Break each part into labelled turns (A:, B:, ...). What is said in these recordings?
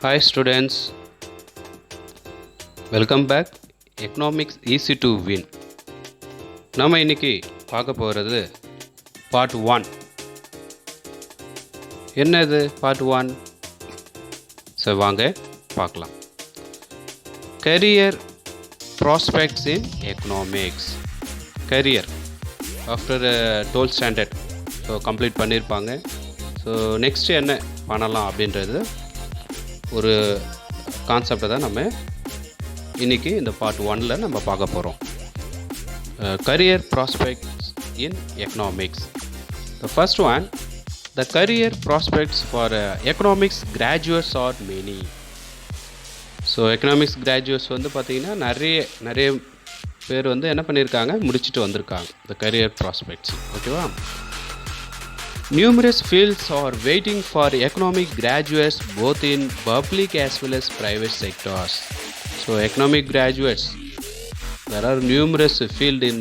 A: Hi students, welcome back. Economics easy to win. நம்ம இன்னைக்கு பார்க்க போகிறது பார்ட் 1. என்னது பார்ட் 1? சரி வாங்க பார்க்கலாம். கரியர் ப்ராஸ்பெக்ட்ஸ் இன் economics. Career after 12th standard so complete பண்ணியிருப்பாங்க. ஸோ நெக்ஸ்ட் என்ன பண்ணலாம் அப்படின்றது ஒரு கான்செப்டை தான் நம்ம இன்றைக்கி இந்த பார்ட் 1ல் நம்ம பார்க்க போகிறோம். Career prospects in economics. The first one, the career prospects for economics graduates are many. So economics graduates வந்து பார்த்திங்கன்னா நிறைய பேர் வந்து என்ன பண்ணியிருக்காங்க, முடிச்சுட்டு வந்திருக்காங்க த கரியர் ப்ராஸ்பெக்ட்ஸ். ஓகேவா? Numerous fields are waiting for economic graduates both in public as well as private sectors. So economic graduates, there are numerous fields in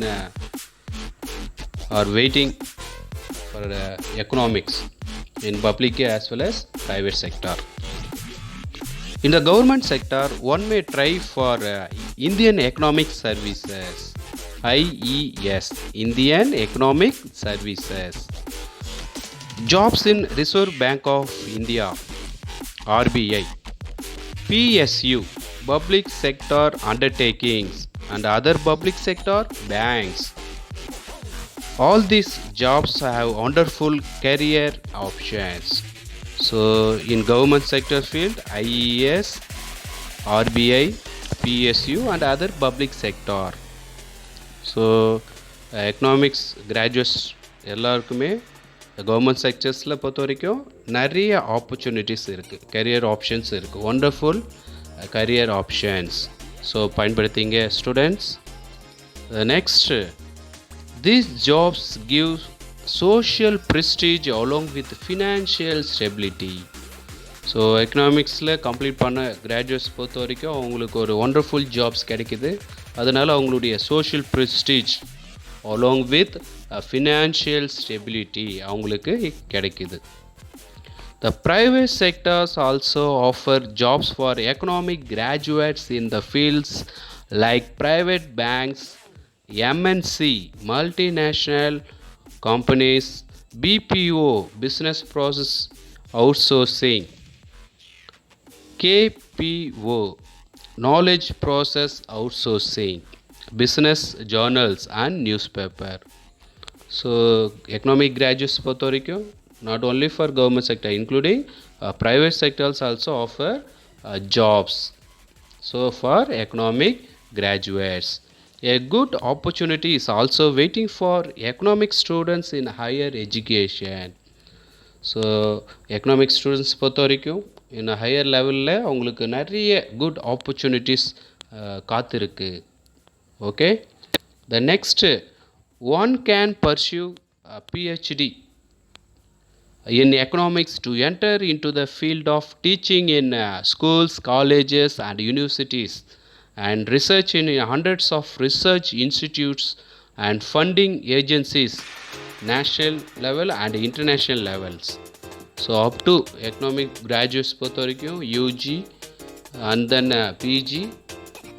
A: are waiting for economics in public as well as private sector. In the government sector, one may try for Indian Economic Services, IES, Indian Economic Services. Jobs in Reserve Bank of India, RBI, PSU, public sector undertakings and other public sector banks. All these jobs have wonderful career options. So in government sector field, IES, RBI, PSU and other public sector. So economics graduates எல்லாருக்குமே government செக்டர்ஸில் பொறுத்த வரைக்கும் நிறைய opportunities இருக்குது, career options இருக்குது, wonderful career options. So பயன்படுத்திங்க students. Next, these jobs give social prestige along with financial stability. So எக்கனாமிக்ஸில் complete பண்ண கிராஜுவேட்ஸ் பொறுத்த வரைக்கும் அவங்களுக்கு ஒரு ஒண்டர்ஃபுல் ஜாப்ஸ் கிடைக்குது. அதனால் அவங்களுடைய social prestige along with financial stability அவங்களுக்கு கிடைக்குது. The private sectors also offer jobs for economic graduates in the fields like private banks, MNC, multinational companies, BPO, business process outsourcing, KPO, knowledge process outsourcing, business journals and newspaper. So economic graduates பொறுத்த வரைக்கும் not only for government sector, including private sectors also offer jobs. So for economic graduates, a good opportunity is also waiting for economic students in higher education. So economic students பொறுத்த வரைக்கும் in a higher level அவங்களுக்கு நிறைய good opportunities காத்திருக்கு. Okay, the next, one can pursue a PhD in economics to enter into the field of teaching in schools, colleges and universities, and research in hundreds of research institutes and funding agencies, national level and international levels. So up to economic graduates பொறுத்த வரைக்கும் UG and then PG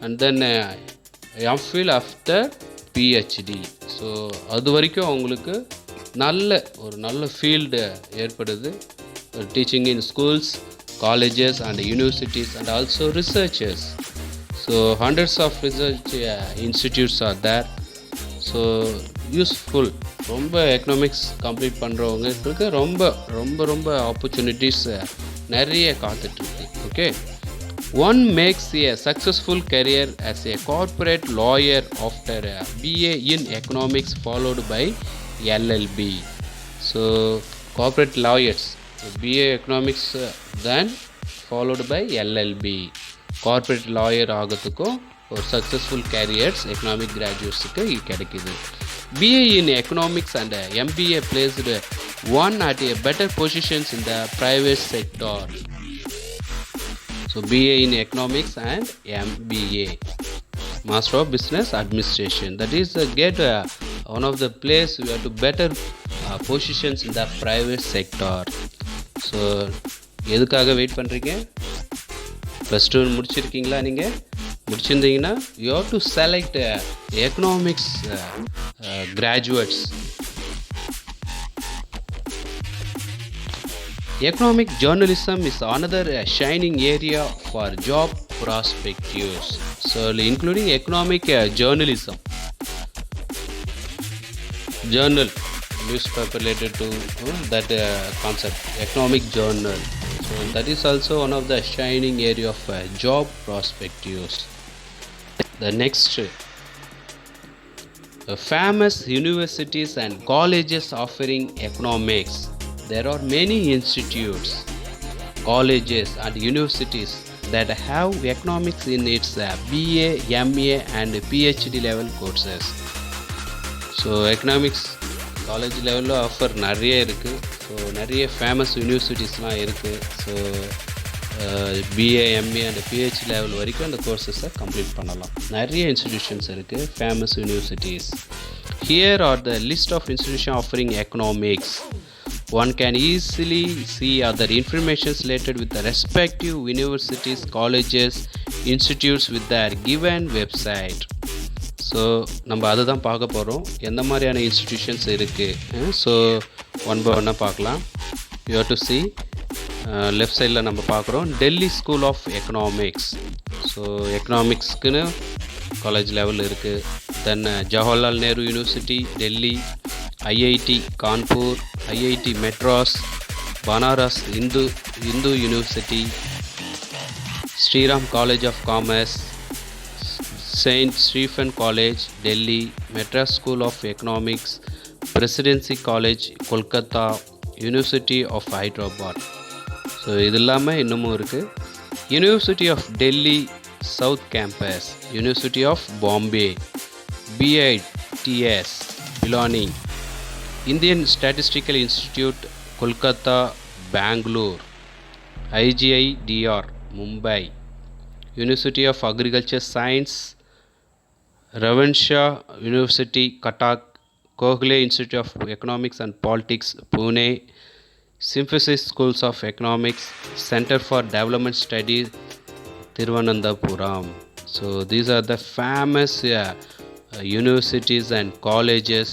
A: and then MPhil after PhD. So அது வரைக்கும் அவங்களுக்கு நல்ல field ஏற்படுது. Teaching in schools, colleges and universities and also researchers. So hundreds of research institutes are there. So useful, ரொம்ப economics complete பண்ணுறவங்களுக்கு ரொம்ப ரொம்ப ரொம்ப ஆப்பர்ச்சுனிட்டிஸ் நிறைய காத்துட்ருக்கு. Okay, one makes a successful career as a corporate lawyer after a BA in economics followed by LLB. So corporate lawyers, BA economics then followed by LLB. corporate lawyer ஆகிறதுக்கும் ஒரு successful careers economic graduatesக்கு கிடைக்குது. BA in economics and MBA placed one at a better positions in the private sector. So BA in economics and MBA, Master of Business Administration, that is get one of the place we have to better positions in the private sector. So எதுக்காக wait பண்ணுறீங்க? Plus two முடிச்சிருக்கீங்களா? நீங்கள் முடிச்சிருந்தீங்கன்னா you have to select economics graduates. Economic journalism is another shining area for job prospectus. So, including economic journalism, journal, newspaper related to that concept, economic journal. So, that is also one of the shining area of job prospectus. The next, famous universities and colleges offering economics. There are many institutes, colleges and universities that have economics in its BA, MA and PhD level courses. So economics college level offer நிறைய இருக்குது. So நிறைய famous யூனிவர்சிட்டிஸ்லாம் இருக்குது. So BA, MA and PhD level வரைக்கும் அந்த கோர்சஸை complete பண்ணலாம். நிறைய institutions இருக்குது, famous universities. Here are the list of institutions offering economics. One can easily see other information related with the respective universities, colleges, institutes with their given website. So நம்ம அதை தான் பார்க்க போகிறோம், எந்த மாதிரியான இன்ஸ்டிடியூஷன்ஸ் இருக்குது. ஸோ ஒன் பை ஒன்னாக பார்க்கலாம். You have to see left சைடில் நம்ம பார்க்குறோம் Delhi school of economics. So எக்கனாமிக்ஸ்க்குன்னு காலேஜ் லெவல் இருக்குது. Then Jawaharlal Nehru university Delhi, IIT Kanpur, IIT Madras, Banaras Hindu university, Shriram college of commerce, saint Stephen college Delhi, Madras school of economics, presidency college Kolkata, university of Hyderabad. So இது இல்லாமல் இன்னமும் இருக்குது. University of Delhi south campus, university of Bombay, BITS Pilani, Indian Statistical Institute Kolkata, Bangalore, IGI DR Mumbai, University of Agriculture Science, Ravenshaw University Cuttack, Kogle Institute of Economics and Politics Pune, Synthesis Schools of Economics, Center for Development Studies Thiruvananthapuram. So these are the famous universities and colleges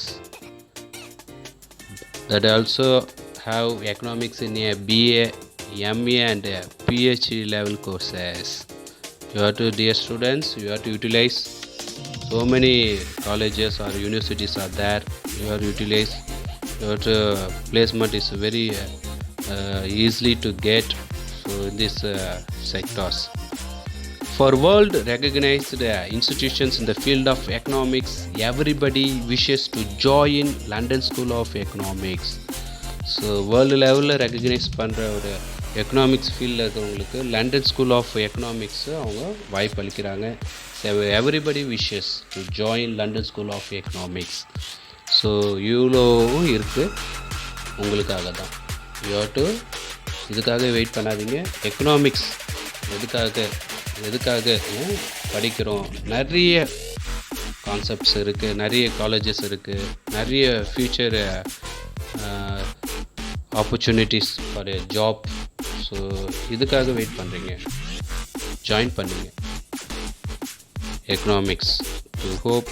A: that also have economics in a BA, MA and PhD level courses. You have to, dear students, you have to utilize so many colleges or universities are there. You have to utilize, your placement is very easily to get. So in these sectors, for world recognized institutions in the field of economics, everybody wishes to join London School of Economics. So world லெவலில் recognise பண்ணுற ஒரு economics ஃபீல்டில் இருக்கிறவங்களுக்கு London school of economics அவங்க வாய்ப்பு அளிக்கிறாங்க. Everybody wishes to join London school of economics. So இவ்வளோவும் இருக்குது உங்களுக்காக தான். யூ ஹேவ் டு, இதுக்காக வெயிட் பண்ணாதீங்க. எக்கனாமிக்ஸ் எதுக்காக படிக்கிறோம், நிறைய கான்செப்ட்ஸ் இருக்குது, நிறைய காலேஜஸ் இருக்குது, நிறைய future opportunities for a job. So இதுக்காக வெயிட் பண்ணுறீங்க, ஜாயின் பண்ணுங்க எக்கனாமிக்ஸ். To hope